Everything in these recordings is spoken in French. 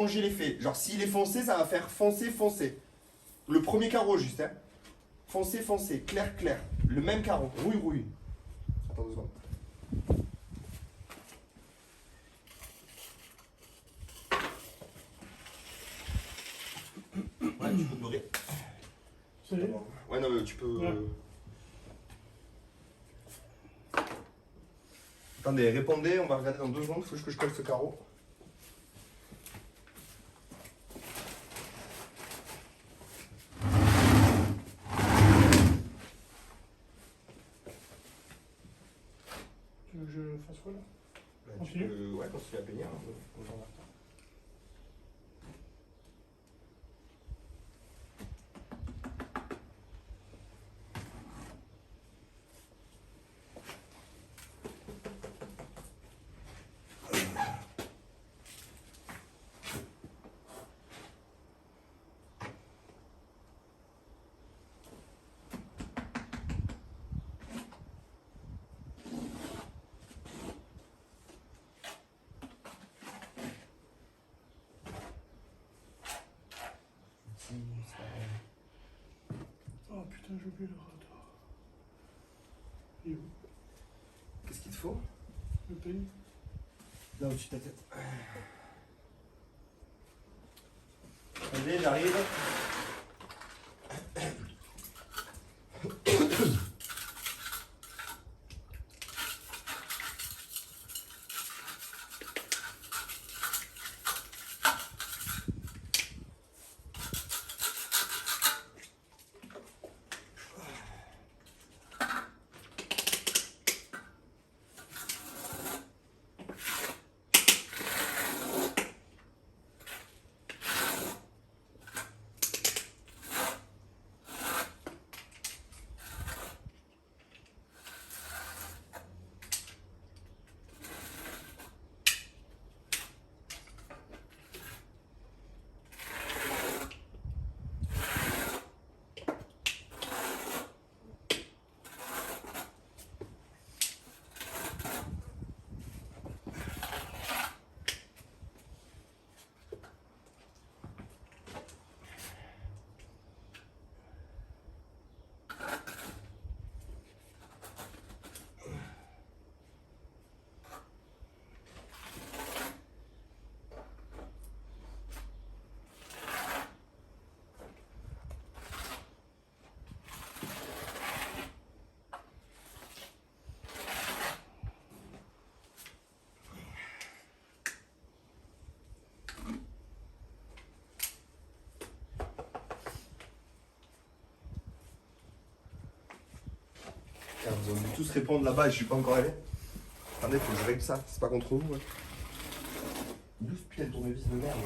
changer l'effet. Genre, s'il est foncé, ça va faire foncé, foncé. Le premier carreau, juste, hein. Foncé, foncé, clair, clair. Le même carreau. Rouille, rouille. Attends 2 secondes. Ouais, tu peux te dorer. Ça y est. Ouais, non, mais tu peux. Ouais. Attendez, répondez, on va regarder dans 2 secondes. Il faut juste que je colle ce carreau. Tu veux que je fasse quoi là? Bah, Continue. Ouais, continue à peigner. On va en retard. Oh putain, j'ai oublié le radar. Il est où? Qu'est-ce qu'il te faut? Le pays? Là au-dessus de ta tête. Allez, j'arrive. Car vous allez tous répondre là-bas et je suis pas encore allé. Attendez, faut que je règle ça, c'est pas contre vous. Ouais. D'où ce putain de tournevis de merde?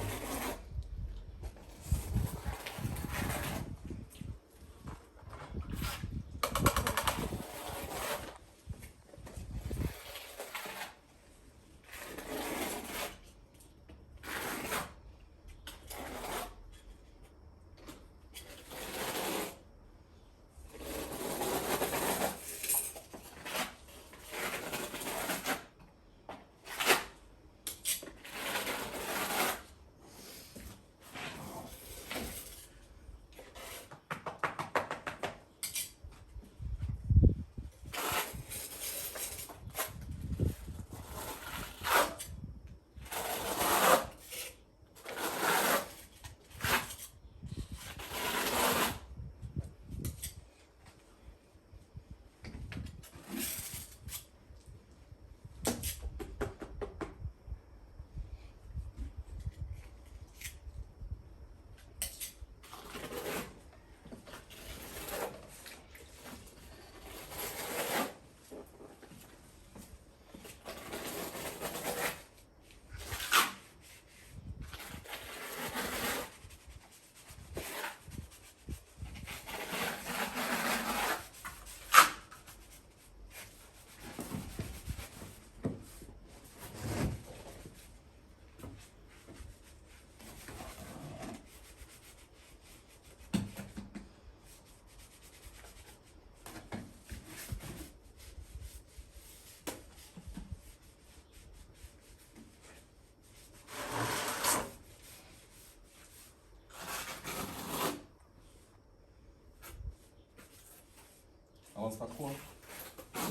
t'avances pas trop. Hein.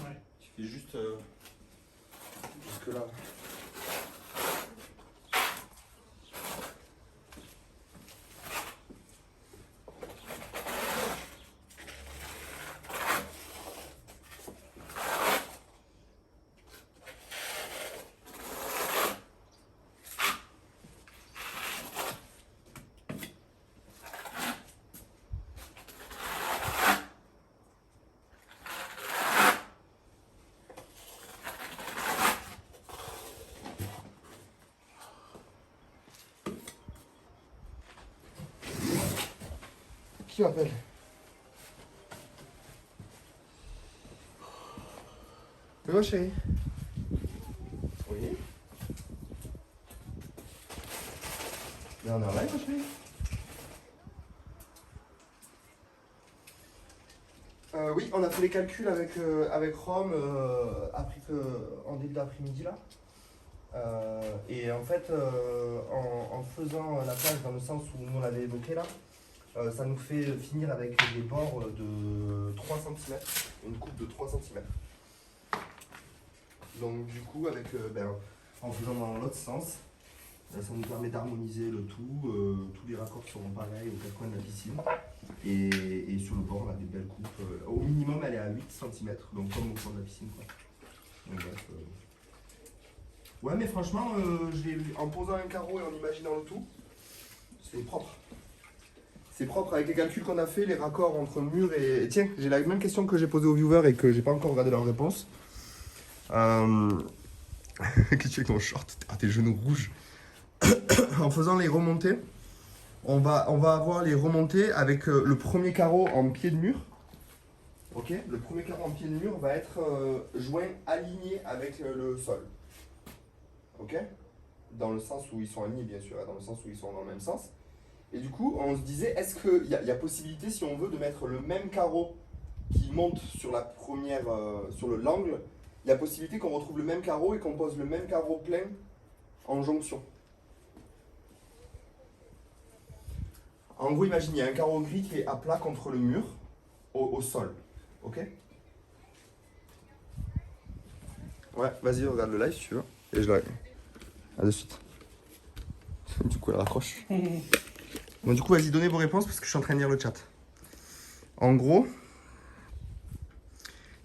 Ouais. Tu fais juste jusque là. Qui m'appelle? Oui, ma chérie. Oui. Mais on est en live, ma chérie. Oui, on a fait les calculs avec Rome en début d'après-midi là. Et en fait, en faisant la plage dans le sens où nous on l'avait évoqué là, ça nous fait finir avec des bords de 3 cm, une coupe de 3 cm. Donc du coup, en faisant dans l'autre sens, ça nous permet d'harmoniser le tout. Tous les raccords seront pareils aux quatre coins de la piscine. Et sur le bord, on a des belles coupes. Au minimum, elle est à 8 cm, donc comme au fond de la piscine, quoi. Donc, bref, ouais, mais franchement, en posant un carreau et en imaginant le tout, c'est propre. C'est propre avec les calculs qu'on a fait, les raccords entre le mur et... Tiens, j'ai la même question que j'ai posée aux viewers et que j'ai pas encore regardé leur réponse. Qu'est-ce que tu fais avec ton short? Ah, tes genoux rouges. En faisant les remontées, on va avoir les remontées avec le premier carreau en pied de mur. Ok. Le premier carreau en pied de mur va être joint aligné avec le sol. Ok. Dans le sens où ils sont alignés, bien sûr, dans le sens où ils sont dans le même sens. Et du coup, on se disait, est-ce qu'il y a possibilité, si on veut, de mettre le même carreau qui monte sur la première, sur l'angle, il y a possibilité qu'on retrouve le même carreau et qu'on pose le même carreau plein en jonction. En gros, imagine, il y a un carreau gris qui est à plat contre le mur, au sol. Ok? Ouais, vas-y, regarde le live si tu veux. Et je la... À de suite. Du coup, elle raccroche. Bon, du coup, vas-y, donnez vos réponses parce que je suis en train de lire le chat. En gros,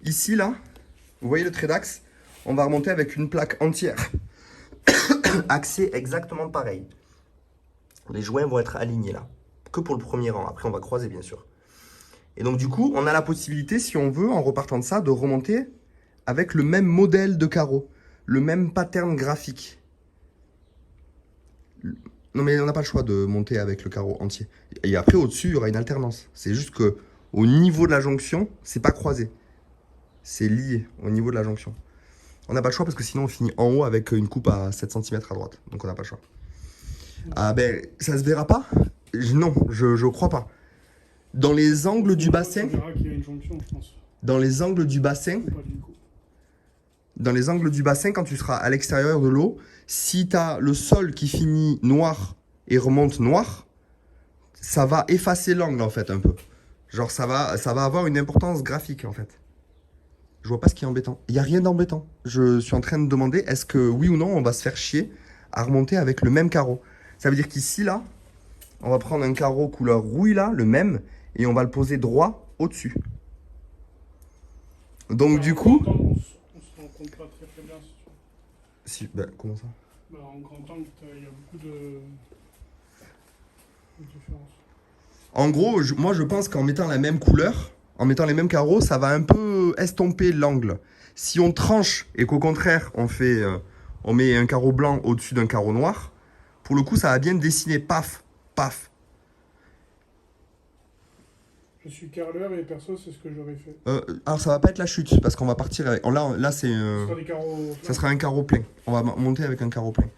ici, là, vous voyez le trait d'axe? On va remonter avec une plaque entière. Axée exactement pareil. Les joints vont être alignés là. Que pour le premier rang. Après, on va croiser, bien sûr. Et donc, du coup, on a la possibilité, si on veut, en repartant de ça, de remonter avec le même modèle de carreau. Le même pattern graphique. Non, mais on n'a pas le choix de monter avec le carreau entier. Et après, au-dessus, il y aura une alternance. C'est juste que au niveau de la jonction, c'est pas croisé. C'est lié au niveau de la jonction. On n'a pas le choix parce que sinon, on finit en haut avec une coupe à 7 cm à droite. Donc, on n'a pas le choix. Ah ben, ça se verra pas? Non, je crois pas. Dans les angles du bassin... On verra qu'il y a une jonction, je pense. Dans les angles du bassin... Ou pas, du coup. Dans les angles du bassin, quand tu seras à l'extérieur de l'eau, si tu as le sol qui finit noir et remonte noir, ça va effacer l'angle en fait un peu. Genre ça va avoir une importance graphique en fait. Je vois pas ce qui est embêtant. Il n'y a rien d'embêtant. Je suis en train de demander est-ce que oui ou non on va se faire chier à remonter avec le même carreau. Ça veut dire qu'ici là, on va prendre un carreau couleur rouille là, le même, et on va le poser droit au-dessus. Donc du coup... On se rend compte pas très bien si tu veux. Si, ben, comment ça? Bah, en grand angle, il y a beaucoup de différences. En gros, moi je pense qu'en mettant la même couleur, en mettant les mêmes carreaux, ça va un peu estomper l'angle. Si on tranche et qu'au contraire on met un carreau blanc au-dessus d'un carreau noir, pour le coup ça va bien dessiner, paf, paf. Je suis carreleur et perso, c'est ce que j'aurais fait. Alors ça va pas être la chute parce qu'on va partir avec... Là c'est... Ce sera des carreaux ça sera un carreau plein. On va monter avec un carreau plein.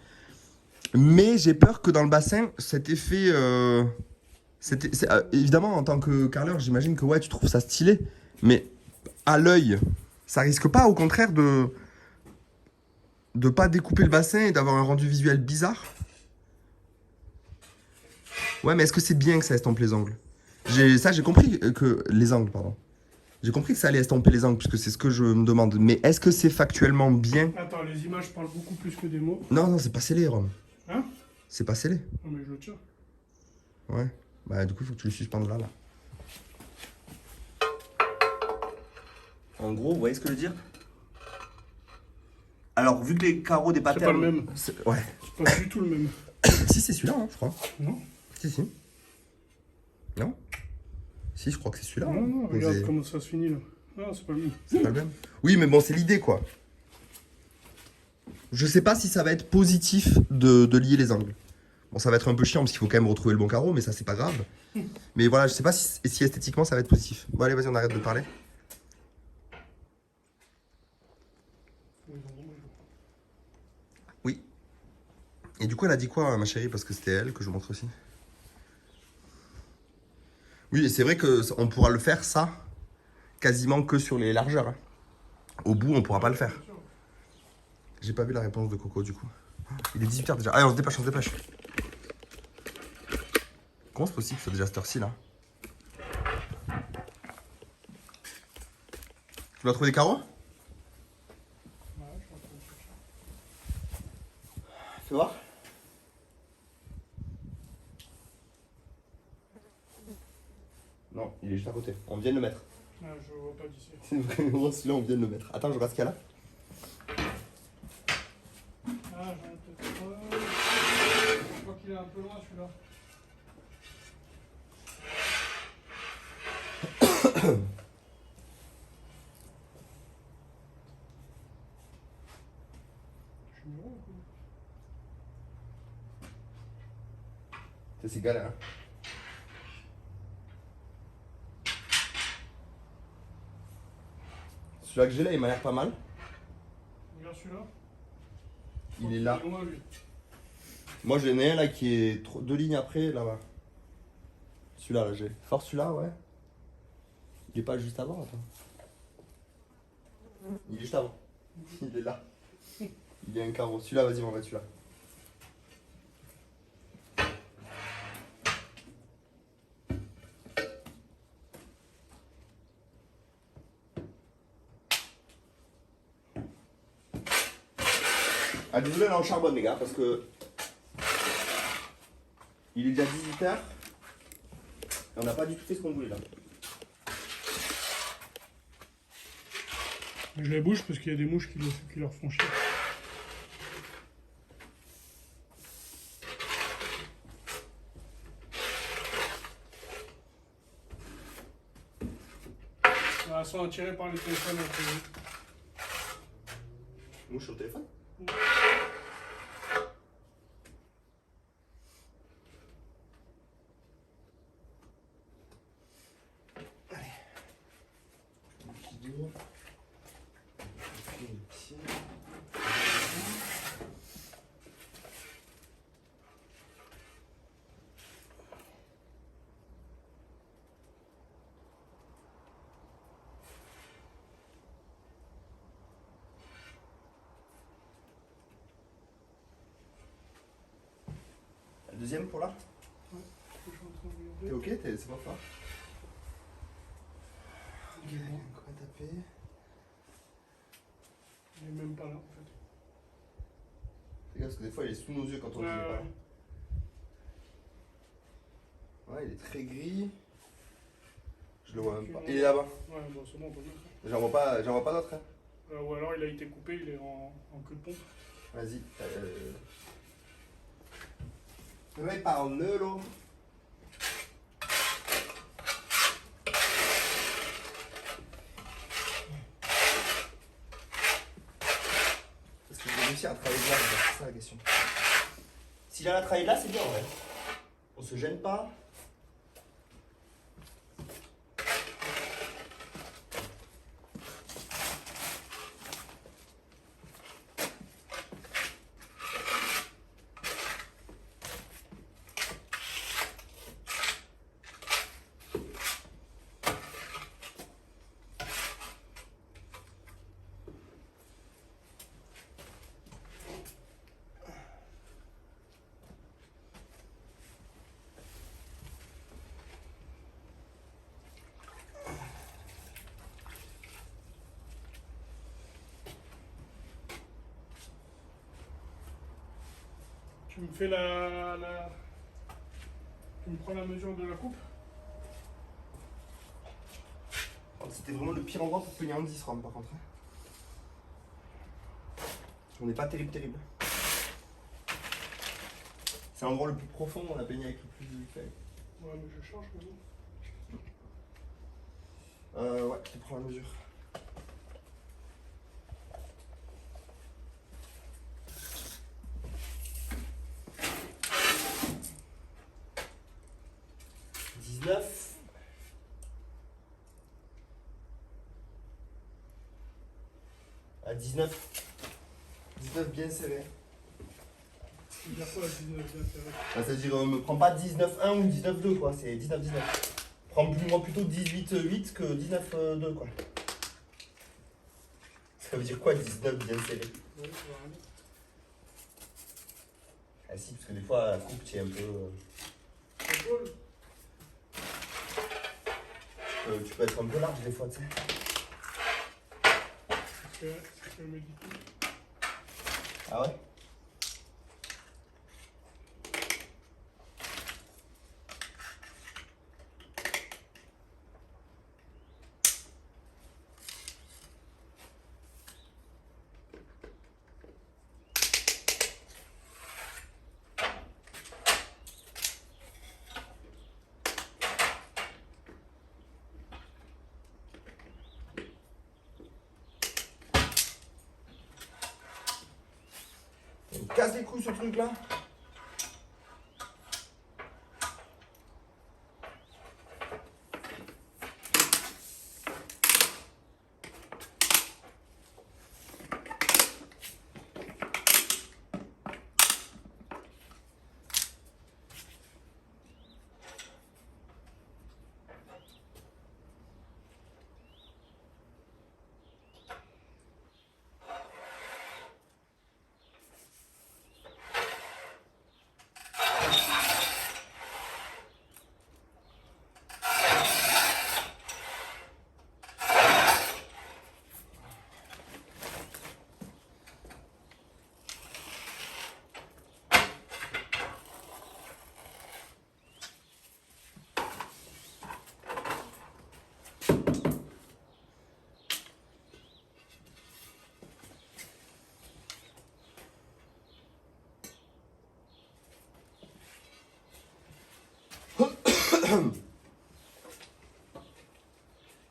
Mais j'ai peur que dans le bassin, cet effet... évidemment, en tant que carreleur, j'imagine que ouais, tu trouves ça stylé. Mais à l'œil, ça risque pas au contraire de pas découper le bassin et d'avoir un rendu visuel bizarre? Ouais, mais est-ce que c'est bien que ça estompe les angles? J'ai compris que... Les angles, pardon. J'ai compris que ça allait estomper les angles, puisque c'est ce que je me demande. Mais est-ce que c'est factuellement bien? Attends, les images parlent beaucoup plus que des mots. Non, non, c'est pas scellé, Rome. Hein? C'est pas scellé. Non, mais je le tiens. Ouais. Bah, du coup, il faut que tu le suspendes là. En gros, vous voyez ce que je veux dire? Alors, vu que les carreaux des C'est pas le même. Ouais. C'est pas du tout le même. Si, c'est celui-là, hein, je crois. Non? Si, si. Non? Si, je crois que c'est celui-là. Non, hein. non, Posé. regarde comment ça se finit là. Non, c'est pas le même. C'est pas le même. Oui, mais bon, c'est l'idée, quoi. Je sais pas si ça va être positif de lier les angles. Bon, ça va être un peu chiant parce qu'il faut quand même retrouver le bon carreau, mais ça, c'est pas grave. Mais voilà, je sais pas si esthétiquement ça va être positif. Bon, allez, vas-y, on arrête de parler. Oui. Et du coup, elle a dit quoi, ma chérie? Parce que c'était elle que je vous montre aussi. Oui, et c'est vrai qu'on pourra le faire, ça, quasiment que sur les largeurs. Hein. Au bout, on pourra pas le faire. J'ai pas vu la réponse de Coco, du coup. Il est 18h déjà. Allez, on se dépêche, on se dépêche. Comment c'est possible que ce soit déjà cette heure-ci, là? Tu vas trouver des carreaux? Fais voir. Non, il est juste à côté. On vient de le mettre. Ah, je vois pas d'ici. C'est vraiment celui-là, on vient de le mettre. Attends, je regarde ce qu'il y a là. Ah, j'en ai peut-être pas. Je crois qu'il est un peu loin celui-là. Je suis numéro ou quoi? C'est galère. Hein. Celui-là que j'ai là, il m'a l'air pas mal. Regarde celui-là. Il est là. Il est loin lui. Moi, j'en ai un là qui est 2 lignes après, là-bas. Celui-là, là, j'ai. Force celui-là, ouais. Il est pas juste avant, attends. Il est juste avant. Il est là. Il y a un carreau. Celui-là, vas-y, on va mettre celui-là. Ah, désolé, là on charbonne, les gars, parce que. Il est déjà 18h. Et on n'a pas du tout fait ce qu'on voulait là. Je les bouge parce qu'il y a des mouches qui leur font chier. Ah, elles sont attirées par les téléphones. Mouche sur le téléphone? Le deuxième pour là? Je suis en train de T'es regarder. ok? C'est pas fort? Il est bon. Quoi taper? Il est même pas là en fait. Fais gaffe parce que des fois il est sous nos yeux quand on le dit pas. Ouais, il est très gris. Je le vois même pas. Il est là-bas. Ouais, bon, c'est bon, on peut le mettre. J'en vois pas d'autres. Hein. Ou alors il a été coupé, il est en queue de pompe. Vas-y. Ouais, parle-le, là. Est-ce que je vais réussir à travailler de là? C'est ça la question. Si j'arrive à travailler de là, c'est bien, ouais. On se gêne pas. Tu me fais Tu me prends la mesure de la coupe? C'était vraiment le pire endroit pour peigner en 10 RAM par contre. On n'est pas terrible. C'est l'endroit le plus profond où on a peigné avec le plus de feuilles. Ouais, mais je change maintenant. Ouais, je te prends la mesure. À 19 bien serré. C'est-à-dire quoi, 19 bien serré? C'est-à-dire, me prends pas 19-1 ou 19-2, quoi, c'est 19-19. Prends-moi plutôt 18-8 que 19-2, quoi. Ça veut dire quoi, 19 bien serré? Ouais, ça va rien. Ah si, parce que des fois, la coupe, tu es un peu... tu peux être un peu large des fois, tu sais. C'est ce que me dit tout. Ah ouais? Il me casse les couilles ce truc là.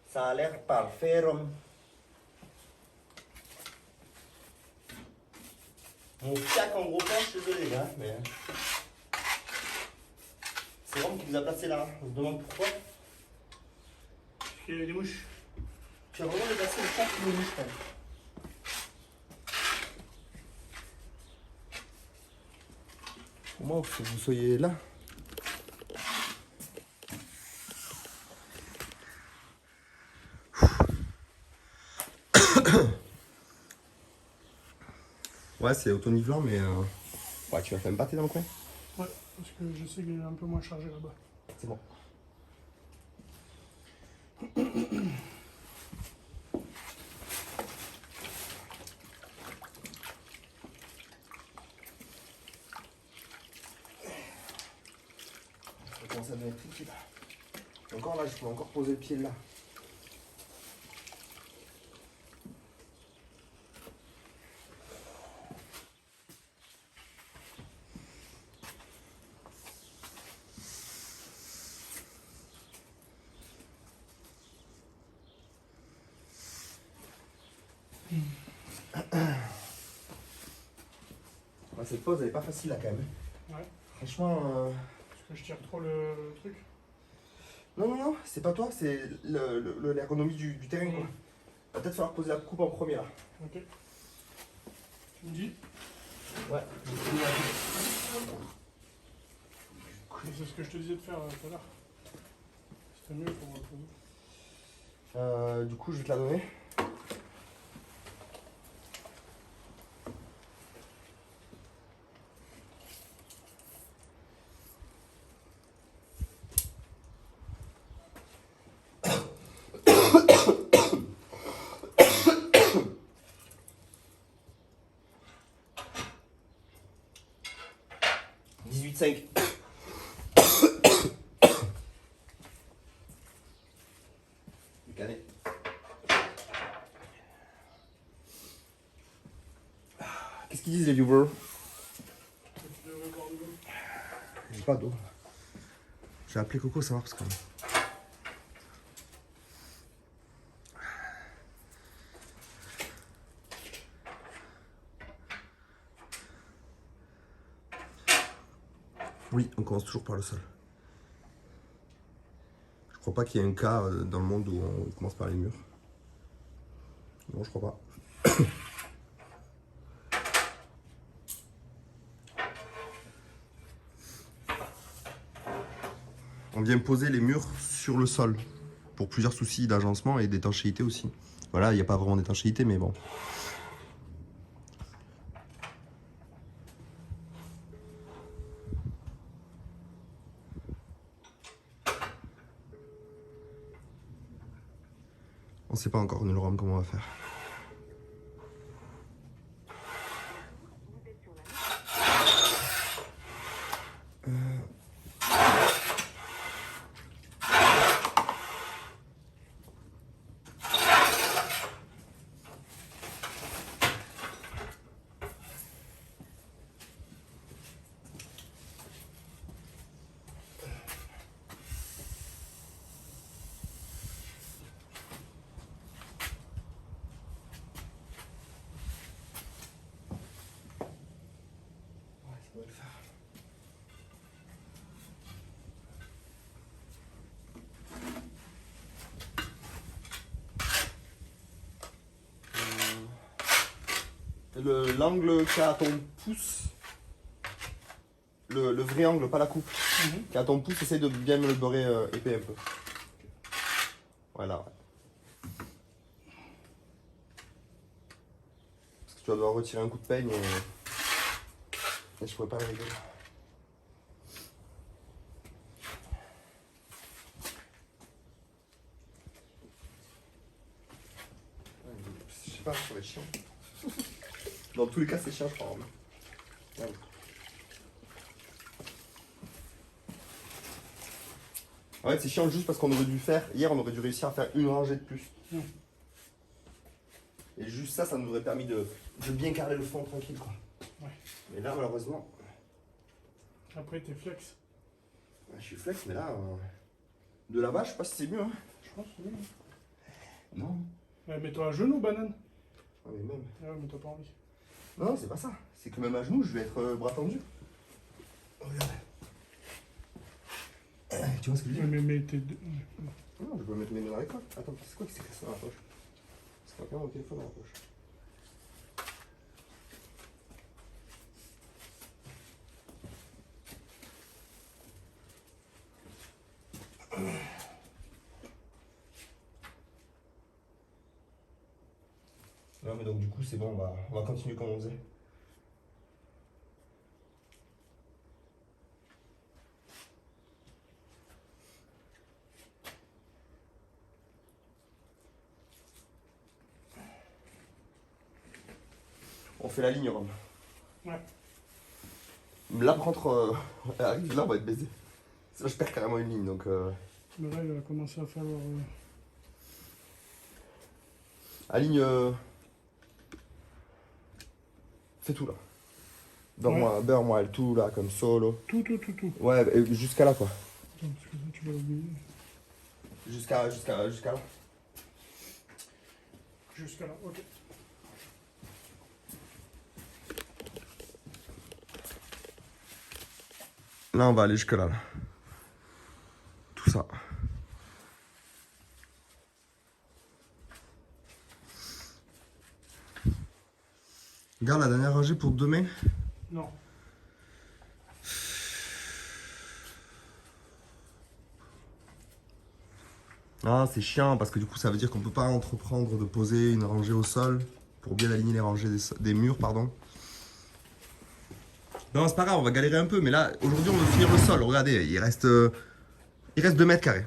Ça a l'air parfait, Rome. Mon fiac en gros plan, je suis désolé, gars, mais... C'est Rome qui nous a placé là. On se demande pourquoi. Parce qu'il y avait des mouches. Tu as vraiment déplacé le fiac qui nous mouche, quand même. Au moins, il faut que vous soyez là. Ouais, c'est auto-nivelant, mais ouais, tu vas quand même battre dans le coin. Ouais, parce que je sais qu'il est un peu moins chargé là-bas. C'est bon. Ça commence à devenir tricky là. Encore là, je peux encore poser le pied là. Ouais, cette pause elle est pas facile là quand même. Ouais. Franchement. Parce que je tire trop le truc. Non, c'est pas toi, c'est l'ergonomie du terrain quoi. Va peut-être falloir poser la coupe en premier là. Ok. Tu me dis? Ouais. C'est ce que je te disais de faire tout à l'heure. C'était mieux pour moi. Du coup, je vais te la donner. 5. Qu'est-ce qu'ils disent les viewers? J'ai pas d'eau. J'ai appelé Coco savoir parce que... Oui, on commence toujours par le sol. Je crois pas qu'il y ait un cas dans le monde où on commence par les murs. Non, je crois pas. On vient poser les murs sur le sol pour plusieurs soucis d'agencement et d'étanchéité aussi. Voilà, il n'y a pas vraiment d'étanchéité, mais bon. On sait pas encore, nous le rendre comment on va faire. L'angle qui a ton pouce, le vrai angle, pas la coupe, qui a ton pouce, essaye de bien me le beurrer épais un peu. Voilà. Parce que tu vas devoir retirer un coup de peigne et je pourrais pas le régler. Je sais pas, ça va être chiant. Dans tous les cas, c'est chiant, je crois. Ouais. En fait, c'est chiant juste parce qu'on aurait dû faire. Hier, on aurait dû réussir à faire une rangée de plus. Et juste ça, ça nous aurait permis de bien carrer le fond tranquille, quoi. Ouais. Mais là, malheureusement. Après, t'es flex. Ouais, je suis flex, mais là. De là-bas, je sais pas si c'est mieux. Hein. Je pense que oui. Non. Ouais, mets-toi à genoux, banane. Ouais, mais même. Ouais, mais t'as pas envie. Non, c'est pas ça. C'est que même à genoux, je vais être bras tendu. Regarde. Tu vois ce que je veux dire? Mais t'es... Non, je peux mettre mes mains dans les poches. Attends, c'est quoi qui s'est cassé dans la poche? C'est pas mon téléphone dans la poche. Non, mais donc du coup, c'est bon, on va continuer comme on faisait. On fait la ligne, Rome. Ouais. Là, par contre, arrive là, on va être baisé. Là, je perds carrément une ligne, donc... Mais là, il va commencer à falloir... Aligne... Fais tout, là. Beurre-moi, tout, là, comme solo. Tout. Ouais, jusqu'à là, quoi. Attends, parce que ça, tu vas oublier. Jusqu'à là. Jusqu'à là, ok. Là, on va aller jusque là. Tout ça. Regarde la dernière rangée pour demain. Non. Ah, c'est chiant parce que du coup, ça veut dire qu'on peut pas entreprendre de poser une rangée au sol pour bien aligner les rangées des murs, pardon. Non, c'est pas grave, on va galérer un peu, mais là, aujourd'hui, on veut finir le sol. Regardez, il reste 2 mètres carrés.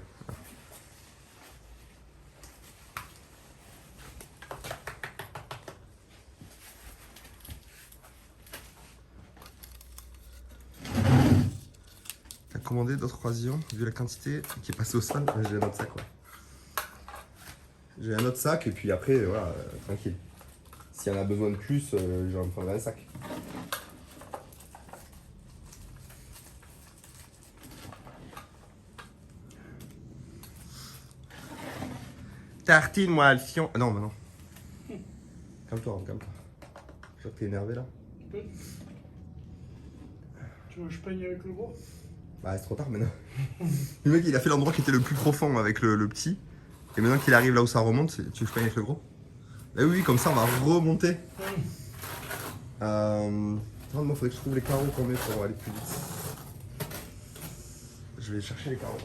T'as commandé d'autres oisillons, vu la quantité qui est passée au sol. J'ai un autre sac, ouais. J'ai un autre sac et puis après, voilà, tranquille. S'il y en a besoin de plus, j'en prendrai un sac. Tartine, moi, le fion. Ah non, mais non. Calme-toi, calme-toi. Je vois que t'es énervé là. Tu veux que je peigne avec le gros? Bah, c'est trop tard maintenant. Le mec, il a fait l'endroit qui était le plus profond avec le petit. Et maintenant qu'il arrive là où ça remonte, tu veux que je peigne avec le gros? Bah oui, comme ça, on va remonter. Moi, il faudrait que je trouve les carreaux qu'on met pour aller plus vite. Je vais chercher les carreaux.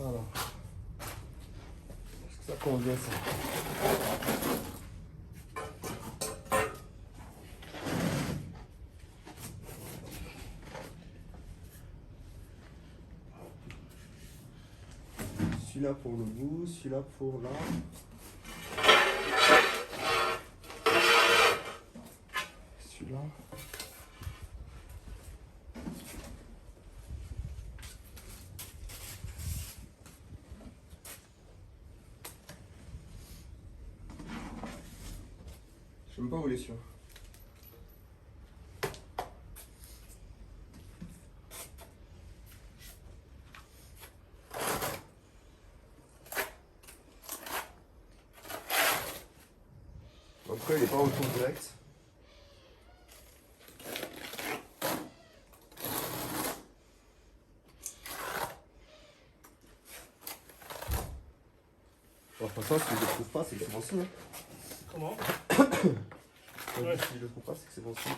Voilà. Est-ce que ça convient ça? Celui-là pour le bout, celui-là pour là. Celui-là. Je sais même pas où il est celui-là. En tout cas, il est pas en retour direct. Bon, de toute façon, si je le trouve pas, c'est que c'est bon signe. Comment? Si je le trouve pas, c'est que c'est bon signe.